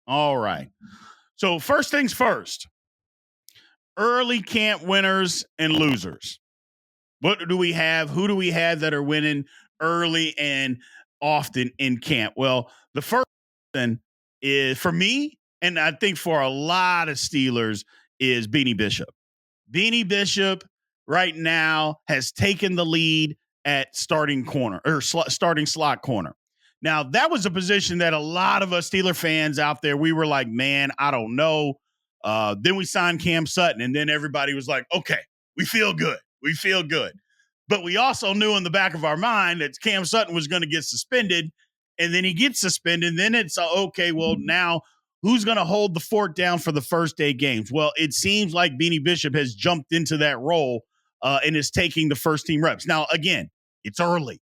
All right. So first things first, early camp winners and losers. What do we have? Who do we have that are winning early and often in camp? Well, the first one is for me, and I think for a lot of Steelers, is Beanie Bishop. Beanie Bishop right now has taken the lead at starting corner or starting slot corner. Now, that was a position that a lot of us Steeler fans out there, we were like, man, I don't know. Then we signed Cam Sutton, and then everybody was like, okay, we feel good. We feel good. But we also knew in the back of our mind that Cam Sutton was going to get suspended, and then he gets suspended. And then it's okay, well, now who's going to hold the fort down for the first day games? Well, it seems like Beanie Bishop has jumped into that role and is taking the first team reps. Now, again, it's early.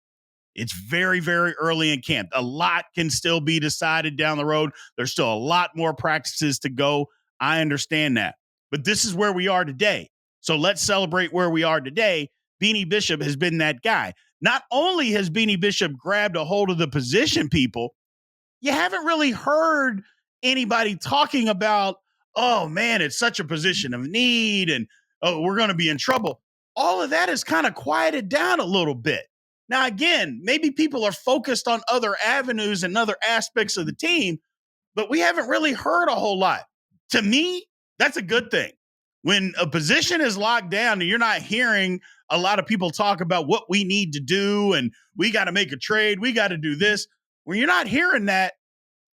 It's very, very early in camp. A lot can still be decided down the road. There's still a lot more practices to go. I understand that. But this is where we are today. So let's celebrate where we are today. Beanie Bishop has been that guy. Not only has Beanie Bishop grabbed a hold of the position people, you haven't really heard anybody talking about, oh, man, it's such a position of need and, oh, we're going to be in trouble. All of that is kind of quieted down a little bit. Now, again, maybe people are focused on other avenues and other aspects of the team, but we haven't really heard a whole lot. To me, that's a good thing. When a position is locked down and you're not hearing a lot of people talk about what we need to do and we got to make a trade, we got to do this. When you're not hearing that,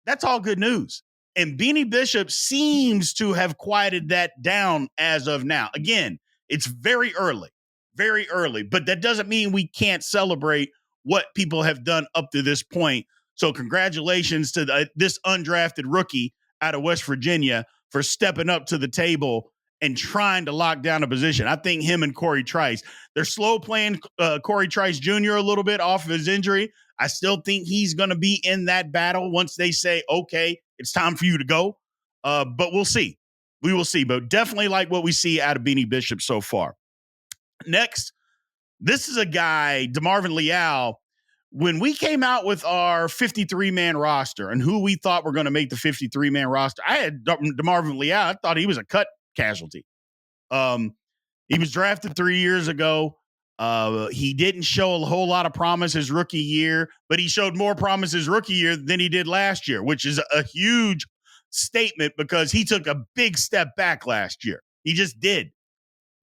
that's all good news. And Beanie Bishop seems to have quieted that down as of now. Again, it's very early, but that doesn't mean we can't celebrate what people have done up to this point. So congratulations to this undrafted rookie out of West Virginia for stepping up to the table and trying to lock down a position. I think him and Corey Trice, they're slow playing Corey Trice Jr. a little bit off of his injury. I still think he's going to be in that battle once they say, okay, it's time for you to go. But we'll see. We will see. But definitely like what we see out of Beanie Bishop so far. Next, this is a guy, DeMarvin Leal. When we came out with our 53-man roster and who we thought were going to make the 53-man roster, I had DeMarvin Leal. I thought he was a cut casualty. He was drafted 3 years ago. He didn't show a whole lot of promise his rookie year, but he showed more promise his rookie year than he did last year, which is a huge statement because he took a big step back last year. He just did.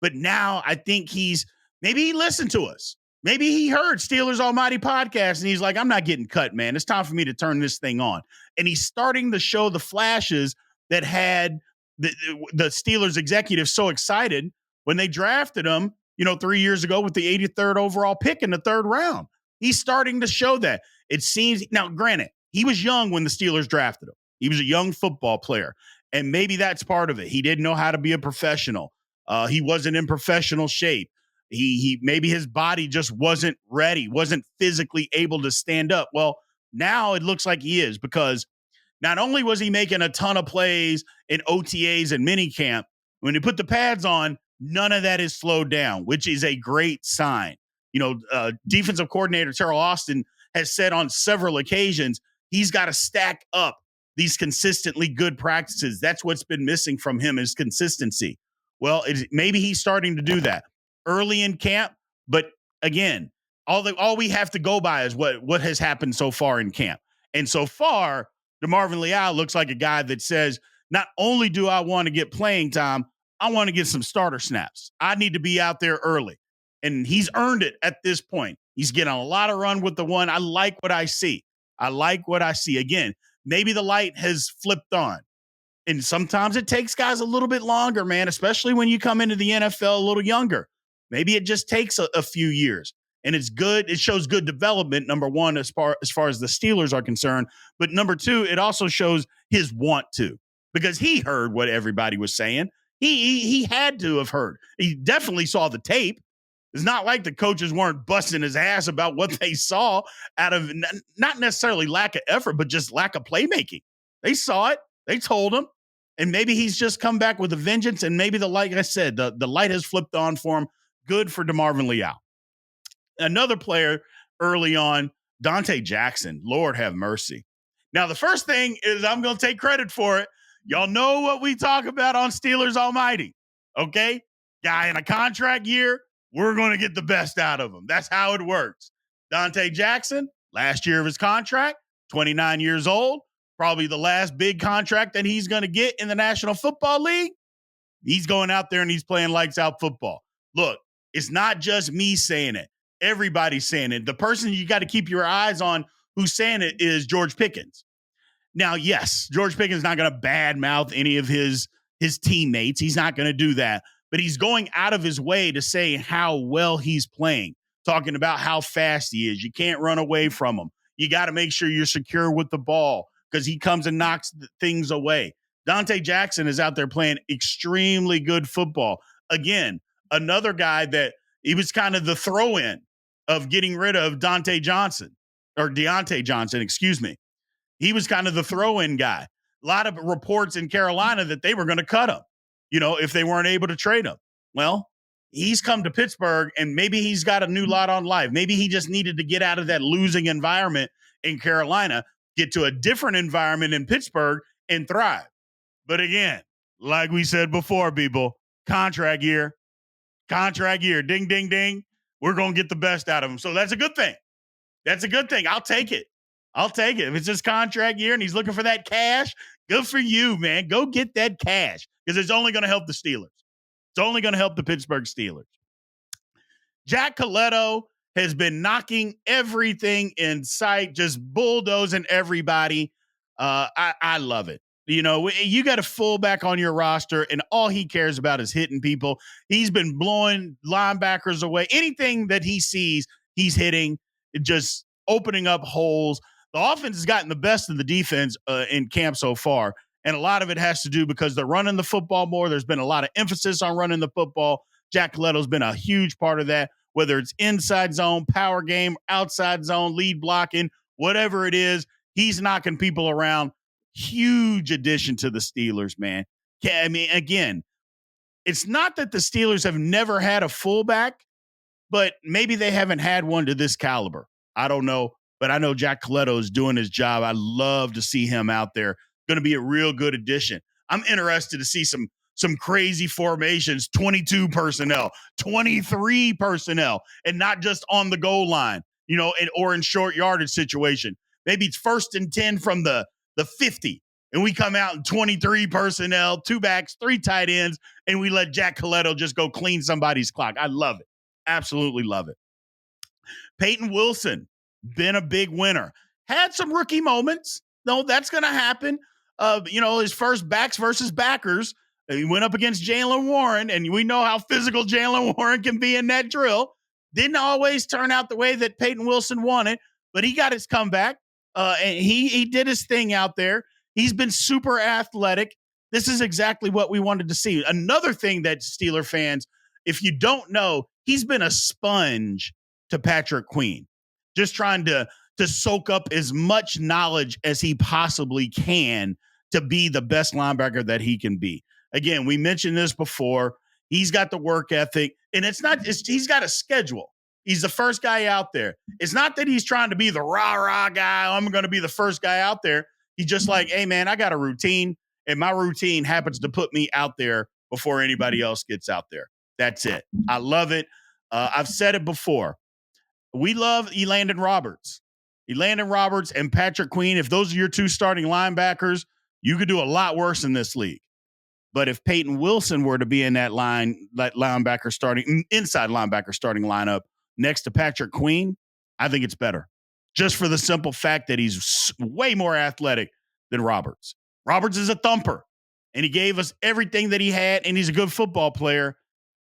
But now I think maybe he listened to us. Maybe he heard Steelers Almighty podcast and he's like, I'm not getting cut, man. It's time for me to turn this thing on. And he's starting to show the flashes that had the Steelers executives so excited when they drafted him, 3 years ago with the 83rd overall pick in the third round. He's starting to show that. It seems, now granted, he was young when the Steelers drafted him. He was a young football player. And maybe that's part of it. He didn't know how to be a professional. He wasn't in professional shape. He maybe his body just wasn't ready, wasn't physically able to stand up. Well, now it looks like he is, because not only was he making a ton of plays in OTAs and minicamp, when he put the pads on, none of that is slowed down, which is a great sign. Defensive coordinator Terrell Austin has said on several occasions, he's got to stack up these consistently good practices. That's what's been missing from him, is consistency. Well, maybe he's starting to do that early in camp. But again, all we have to go by is what has happened so far in camp. And so far, DeMarvin Leal looks like a guy that says, not only do I want to get playing time, I want to get some starter snaps. I need to be out there early. And he's earned it at this point. He's getting a lot of run with the one. I like what I see. Again, maybe the light has flipped on. And sometimes it takes guys a little bit longer, man, especially when you come into the NFL a little younger. Maybe it just takes a few years. And it's good. It shows good development, number one, as far as the Steelers are concerned. But number two, it also shows his want to, because he heard what everybody was saying. He had to have heard. He definitely saw the tape. It's not like the coaches weren't busting his ass about what they saw out of not necessarily lack of effort, but just lack of playmaking. They saw it. They told him. And maybe he's just come back with a vengeance. And maybe like I said, the light has flipped on for him. Good for DeMarvin Leal. Another player early on, Donte Jackson. Lord have mercy. Now, the first thing is I'm going to take credit for it. Y'all know what we talk about on Steelers Almighty, okay? Guy in a contract year, we're going to get the best out of him. That's how it works. Donte Jackson, last year of his contract, 29 years old, probably the last big contract that he's going to get in the National Football League. He's going out there and he's playing lights out football. Look, it's not just me saying it. Everybody's saying it. The person you got to keep your eyes on who's saying it is George Pickens. Now, yes, George Pickens is not going to badmouth any of his teammates. He's not going to do that. But he's going out of his way to say how well he's playing, talking about how fast he is. You can't run away from him. You got to make sure you're secure with the ball because he comes and knocks things away. Donte Jackson is out there playing extremely good football. Again, another guy that he was kind of the throw-in of getting rid of Deontay Johnson, excuse me. He was kind of the throw-in guy. A lot of reports in Carolina that they were going to cut him, if they weren't able to trade him. Well, he's come to Pittsburgh, and maybe he's got a new lot on life. Maybe he just needed to get out of that losing environment in Carolina, get to a different environment in Pittsburgh, and thrive. But again, like we said before, people, contract year, ding, ding, ding. We're going to get the best out of him. So that's a good thing. I'll take it. If it's his contract year and he's looking for that cash, good for you, man. Go get that cash because it's only going to help the Steelers. It's only going to help the Pittsburgh Steelers. Jack Colletto has been knocking everything in sight, just bulldozing everybody. I love it. You got a fullback on your roster, and all he cares about is hitting people. He's been blowing linebackers away. Anything that he sees, he's hitting, just opening up holes. The offense has gotten the best of the defense in camp so far, and a lot of it has to do because they're running the football more. There's been a lot of emphasis on running the football. Jack Coletto's been a huge part of that, whether it's inside zone, power game, outside zone, lead blocking, whatever it is, he's knocking people around. Huge addition to the Steelers, man. I mean, again, it's not that the Steelers have never had a fullback, but maybe they haven't had one to this caliber. I don't know, but I know Jack Colletto is doing his job. I love to see him out there. Going to be a real good addition. I'm interested to see some crazy formations, 22 personnel, 23 personnel, and not just on the goal line, or in short yardage situation. Maybe it's 1st and 10 from the 50, and we come out in 23 personnel, 2 backs, 3 tight ends, and we let Jack Colletto just go clean somebody's clock. I love it. Absolutely love it. Payton Wilson, been a big winner. Had some rookie moments. No, that's going to happen. His first backs versus backers. He went up against Jaylen Warren, and we know how physical Jaylen Warren can be in that drill. Didn't always turn out the way that Payton Wilson wanted, but he got his comeback, and he did his thing out there. He's been super athletic. This is exactly what we wanted to see. Another thing that Steeler fans, if you don't know, he's been a sponge to Patrick Queen, just trying to soak up as much knowledge as he possibly can to be the best linebacker that he can be. Again, we mentioned this before. He's got the work ethic, and he's got a schedule. He's the first guy out there. It's not that he's trying to be the rah-rah guy. I'm going to be the first guy out there. He's just like, hey, man, I got a routine, and my routine happens to put me out there before anybody else gets out there. That's it. I love it. I've said it before. We love Elandon Roberts. Elandon Roberts and Patrick Queen, if those are your 2 starting linebackers, you could do a lot worse in this league. But if Payton Wilson were to be in that inside linebacker starting lineup next to Patrick Queen, I think it's better. Just for the simple fact that he's way more athletic than Roberts. Roberts is a thumper, and he gave us everything that he had, and he's a good football player.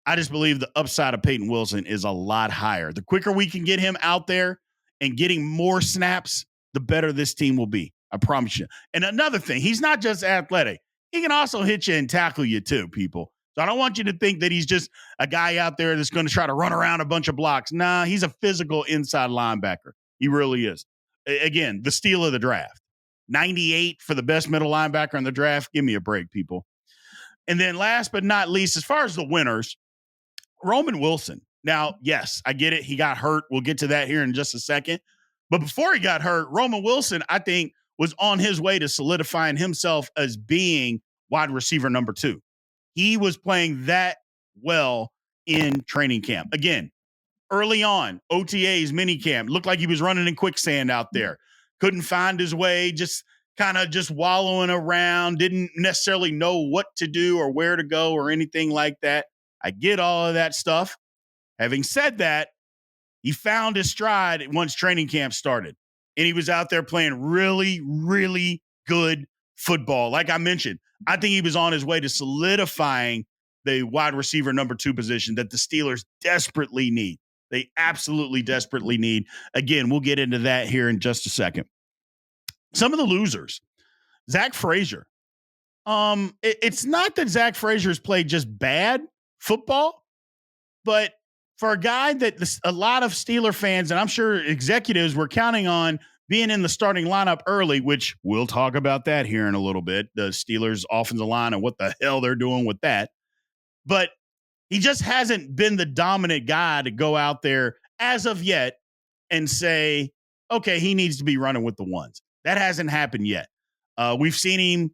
I just believe the upside of Payton Wilson is a lot higher. The quicker we can get him out there and getting more snaps, the better this team will be. I promise you. And another thing, he's not just athletic. He can also hit you and tackle you too, people. So I don't want you to think that he's just a guy out there that's going to try to run around a bunch of blocks. Nah, he's a physical inside linebacker. He really is. Again, the steal of the draft. 98 for the best middle linebacker in the draft. Give me a break, people. And then last but not least, as far as the winners, Roman Wilson. Now, yes, I get it. He got hurt. We'll get to that here in just a second. But before he got hurt, Roman Wilson, I think, was on his way to solidifying himself as being wide receiver number 2. He was playing that well in training camp. Again, early on, OTAs, minicamp, looked like he was running in quicksand out there. Couldn't find his way, just kind of just wallowing around, didn't necessarily know what to do or where to go or anything like that. I get all of that stuff. Having said that, he found his stride once training camp started. And he was out there playing really, really good football. Like I mentioned, I think he was on his way to solidifying the wide receiver number 2 position that the Steelers desperately need. They absolutely desperately need. Again, we'll get into that here in just a second. Some of the losers. Zach Frazier. It's not that Zach Frazier's played just bad football, but for a guy that a lot of Steeler fans, and I'm sure executives were counting on being in the starting lineup early, which we'll talk about that here in a little bit, the Steelers offensive line and what the hell they're doing with that. But he just hasn't been the dominant guy to go out there as of yet and say, okay, he needs to be running with the ones. That hasn't happened yet. We've seen him,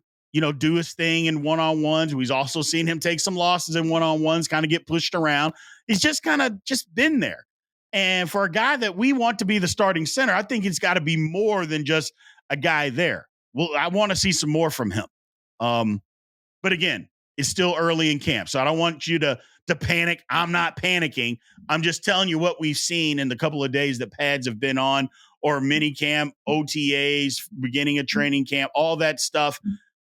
do his thing in one-on-ones. We've also seen him take some losses in one-on-ones, kind of get pushed around. He's just kind of just been there. And for a guy that we want to be the starting center, I think it's got to be more than just a guy there. Well, I want to see some more from him. But again, it's still early in camp, so I don't want you to panic. I'm not panicking. I'm just telling you what we've seen in the couple of days that pads have been on, or mini camp, OTAs, beginning of training camp, all that stuff.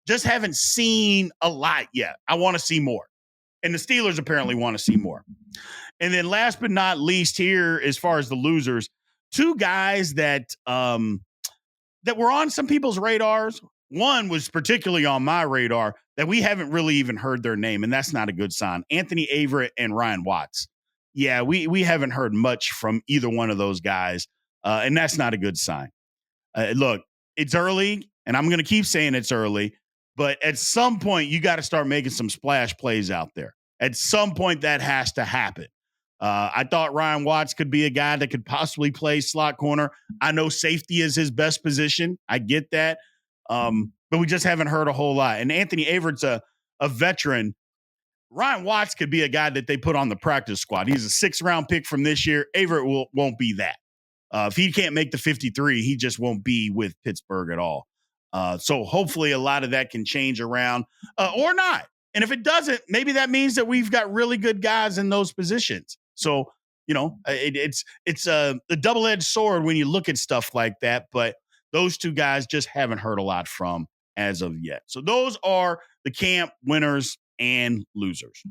Just haven't seen a lot yet. I want to see more. And the Steelers apparently want to see more. And then last but not least here, as far as the losers, 2 guys that were on some people's radars. One was particularly on my radar that we haven't really even heard their name, and that's not a good sign. Anthony Averett and Ryan Watts. Yeah, we haven't heard much from either one of those guys, and that's not a good sign. Look, it's early, and I'm going to keep saying it's early, but at some point, you got to start making some splash plays out there. At some point, that has to happen. I thought Ryan Watts could be a guy that could possibly play slot corner. I know safety is his best position. I get that. But we just haven't heard a whole lot. And Anthony Averett's a veteran. Ryan Watts could be a guy that they put on the practice squad. He's a 6th-round pick from this year. Averett won't be that. If he can't make the 53, he just won't be with Pittsburgh at all. So hopefully a lot of that can change around or not. And if it doesn't, maybe that means that we've got really good guys in those positions. So, it's a double-edged sword when you look at stuff like that. But those 2 guys just haven't heard a lot from as of yet. So those are the camp winners and losers.